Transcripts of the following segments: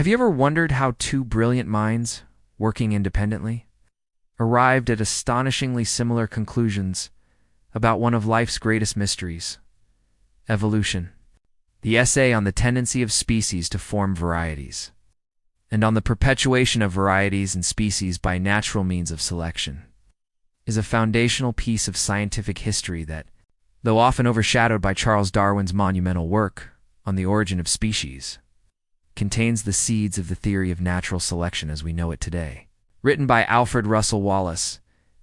Have you ever wondered how two brilliant minds, working independently, arrived at astonishingly similar conclusions about one of life's greatest mysteries, evolution? The essay on the tendency of species to form varieties, and on the perpetuation of varieties and species by natural means of selection, is a foundational piece of scientific history that, though often overshadowed by Charles Darwin's monumental work on the origin of species, contains the seeds of the theory of natural selection as we know it today. Written by Alfred Russel Wallace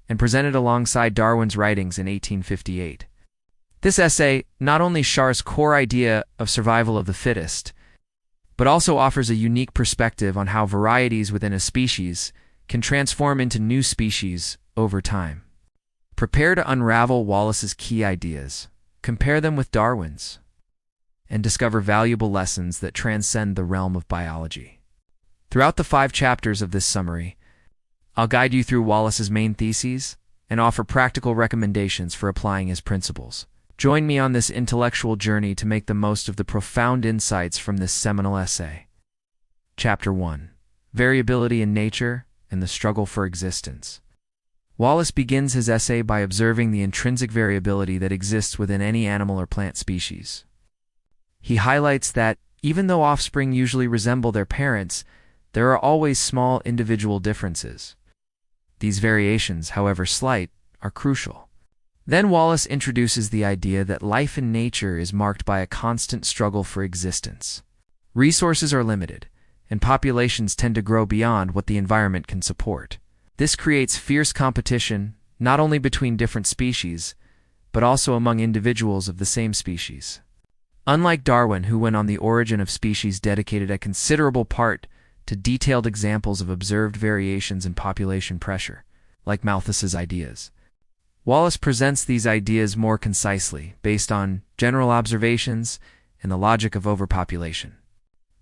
and presented alongside Darwin's writings in 1858. This essay not only shares core idea of survival of the fittest, but also offers a unique perspective on how varieties within a species can transform into new species over time. Prepare to unravel Wallace's key ideas, compare them with Darwin's, and discover valuable lessons that transcend the realm of biology. Throughout the 5 chapters of this summary, I'll guide you through Wallace's main theses and offer practical recommendations for applying his principles. Join me on this intellectual journey to make the most of the profound insights from this seminal essay. Chapter 1: Variability in Nature and the Struggle for Existence. Wallace begins his essay by observing the intrinsic variability that exists within any animal or plant species. He highlights that, even though offspring usually resemble their parents, there are always small individual differences. These variations, however slight, are crucial. Then Wallace introduces the idea that life in nature is marked by a constant struggle for existence. Resources are limited, and populations tend to grow beyond what the environment can support. This creates fierce competition, not only between different species, but also among individuals of the same species. Unlike Darwin, who went on the origin of species dedicated a considerable part to detailed examples of observed variations in population pressure, like Malthus's ideas, Wallace presents these ideas more concisely, based on general observations and the logic of overpopulation.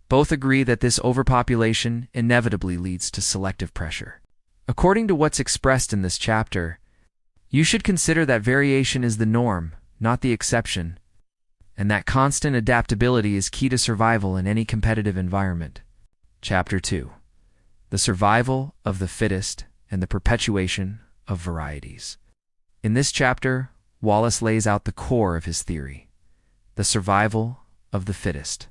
Both agree that this overpopulation inevitably leads to selective pressure. According to what's expressed in this chapter, you should consider that variation is the norm, not the exception, and that constant adaptability is key to survival in any competitive environment. Chapter 2: The Survival of the Fittest and the Perpetuation of Varieties. In this chapter, Wallace lays out the core of his theory, the survival of the fittest.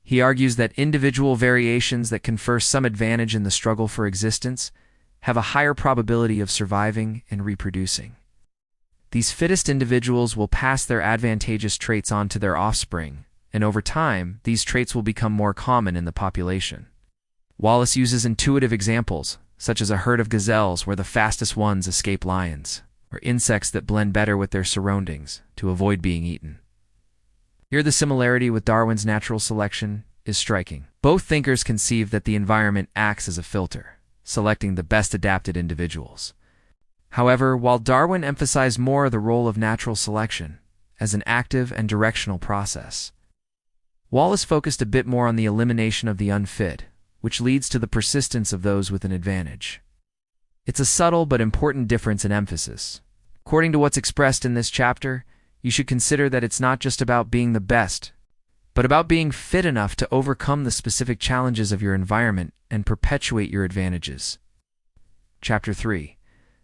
He argues that individual variations that confer some advantage in the struggle for existence have a higher probability of surviving and reproducing. These fittest individuals will pass their advantageous traits on to their offspring, and over time, these traits will become more common in the population. Wallace uses intuitive examples, such as a herd of gazelles where the fastest ones escape lions, or insects that blend better with their surroundings to avoid being eaten. Here the similarity with Darwin's natural selection is striking. Both thinkers conceive that the environment acts as a filter, selecting the best adapted individuals. However, while Darwin emphasized more the role of natural selection as an active and directional process, Wallace focused a bit more on the elimination of the unfit, which leads to the persistence of those with an advantage. It's a subtle but important difference in emphasis. According to what's expressed in this chapter, you should consider that it's not just about being the best, but about being fit enough to overcome the specific challenges of your environment and perpetuate your advantages. Chapter 3: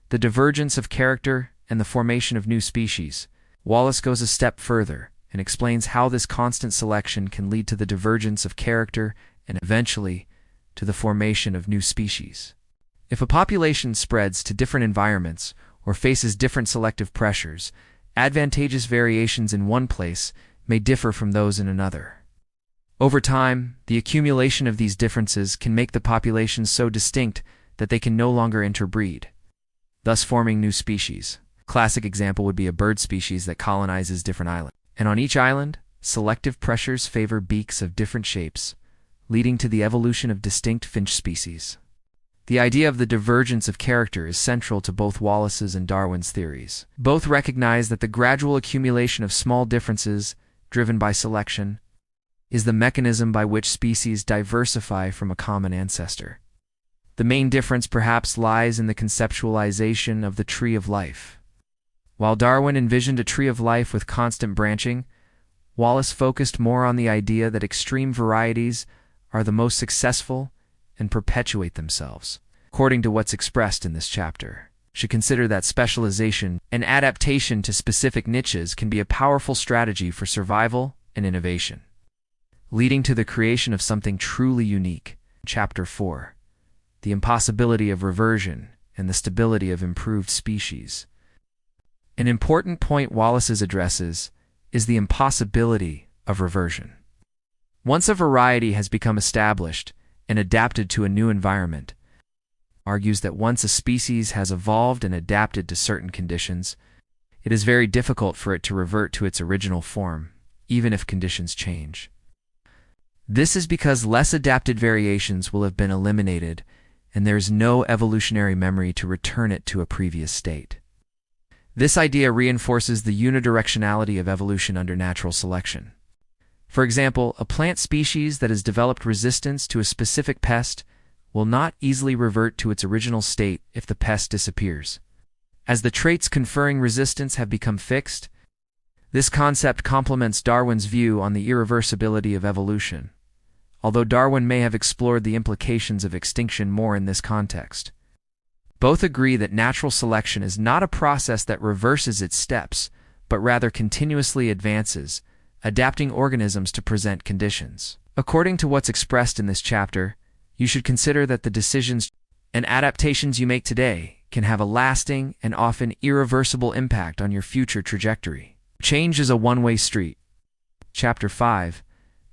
The Divergence of Character and the Formation of New Species. Wallace goes a step further and explains how this constant selection can lead to the divergence of character and eventually to the formation of new species. If a population spreads to different environments or faces different selective pressures, advantageous variations in one place may differ from those in another. Over time, the accumulation of these differences can make the populations so distinct that they can no longer interbreed, thus forming new species. A classic example would be a bird species that colonizes different islands. And on each island, selective pressures favor beaks of different shapes, leading to the evolution of distinct finch species. The idea of the divergence of character is central to both Wallace's and Darwin's theories. Both recognize that the gradual accumulation of small differences, driven by selection, is the mechanism by which species diversify from a common ancestor. The main difference perhaps lies in the conceptualization of the tree of life. While Darwin envisioned a tree of life with constant branching, Wallace focused more on the idea that extreme varieties are the most successful and perpetuate themselves, according to what's expressed in this chapter. Should consider that specialization and adaptation to specific niches can be a powerful strategy for survival and innovation, leading to the creation of something truly unique. Chapter 4. The impossibility of reversion and the stability of improved species. An important point Wallace addresses is the impossibility of reversion. Once a variety has become established and adapted to a new environment, argues that once a species has evolved and adapted to certain conditions, it is very difficult for it to revert to its original form, even if conditions change. This is because less adapted variations will have been eliminated, and there is no evolutionary memory to return it to a previous state. This idea reinforces the unidirectionality of evolution under natural selection. For example, a plant species that has developed resistance to a specific pest will not easily revert to its original state if the pest disappears. As the traits conferring resistance have become fixed, this concept complements Darwin's view on the irreversibility of evolution, although Darwin may have explored the implications of extinction more in this context. Both agree that natural selection is not a process that reverses its steps, but rather continuously advances, adapting organisms to present conditions. According to what's expressed in this chapter, you should consider that the decisions and adaptations you make today can have a lasting and often irreversible impact on your future trajectory. Change is a one-way street. Chapter 5.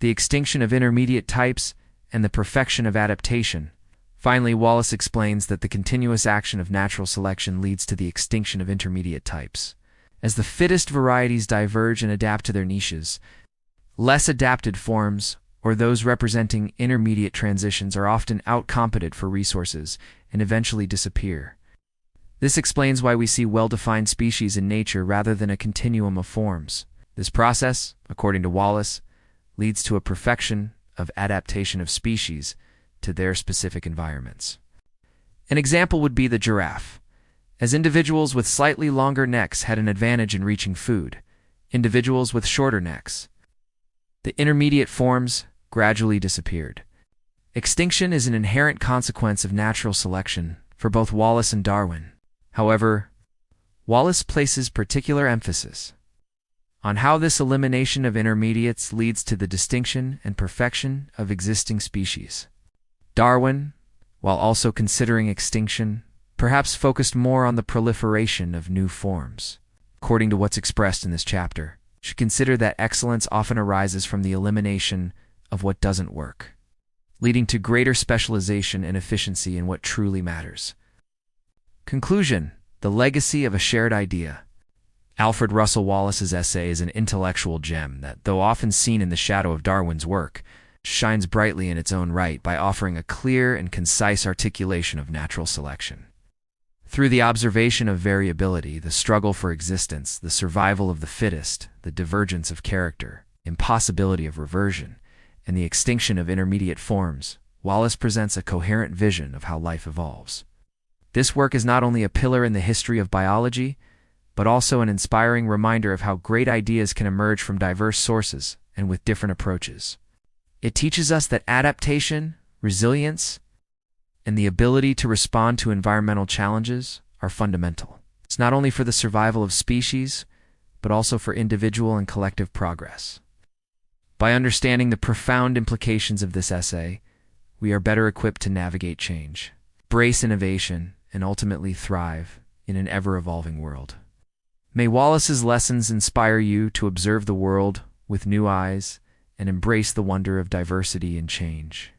The extinction of intermediate types and the perfection of adaptation. Finally, Wallace explains that the continuous action of natural selection leads to the extinction of intermediate types. As the fittest varieties diverge and adapt to their niches, less adapted forms, or those representing intermediate transitions, are often outcompeted for resources and eventually disappear. This explains why we see well-defined species in nature rather than a continuum of forms. This process, according to Wallace, leads to a perfection of adaptation of species to their specific environments. An example would be the giraffe. As individuals with slightly longer necks had an advantage in reaching food, individuals with shorter necks, the intermediate forms, gradually disappeared. Extinction is an inherent consequence of natural selection for both Wallace and Darwin. However, Wallace places particular emphasis on how this elimination of intermediates leads to the distinction and perfection of existing species. Darwin, while also considering extinction, perhaps focused more on the proliferation of new forms. According to what's expressed in this chapter, should consider that excellence often arises from the elimination of what doesn't work, leading to greater specialization and efficiency in what truly matters. Conclusion: the legacy of a shared idea. Alfred Russel Wallace's essay is an intellectual gem that, though often seen in the shadow of Darwin's work, shines brightly in its own right by offering a clear and concise articulation of natural selection. Through the observation of variability, the struggle for existence, the survival of the fittest, the divergence of character, impossibility of reversion, and the extinction of intermediate forms, Wallace presents a coherent vision of how life evolves. This work is not only a pillar in the history of biology, but also an inspiring reminder of how great ideas can emerge from diverse sources and with different approaches. It teaches us that adaptation, resilience, and the ability to respond to environmental challenges are fundamental. It's not only for the survival of species, but also for individual and collective progress. By understanding the profound implications of this essay, we are better equipped to navigate change, embrace innovation, and ultimately thrive in an ever-evolving world. May Wallace's lessons inspire you to observe the world with new eyes and embrace the wonder of diversity and change.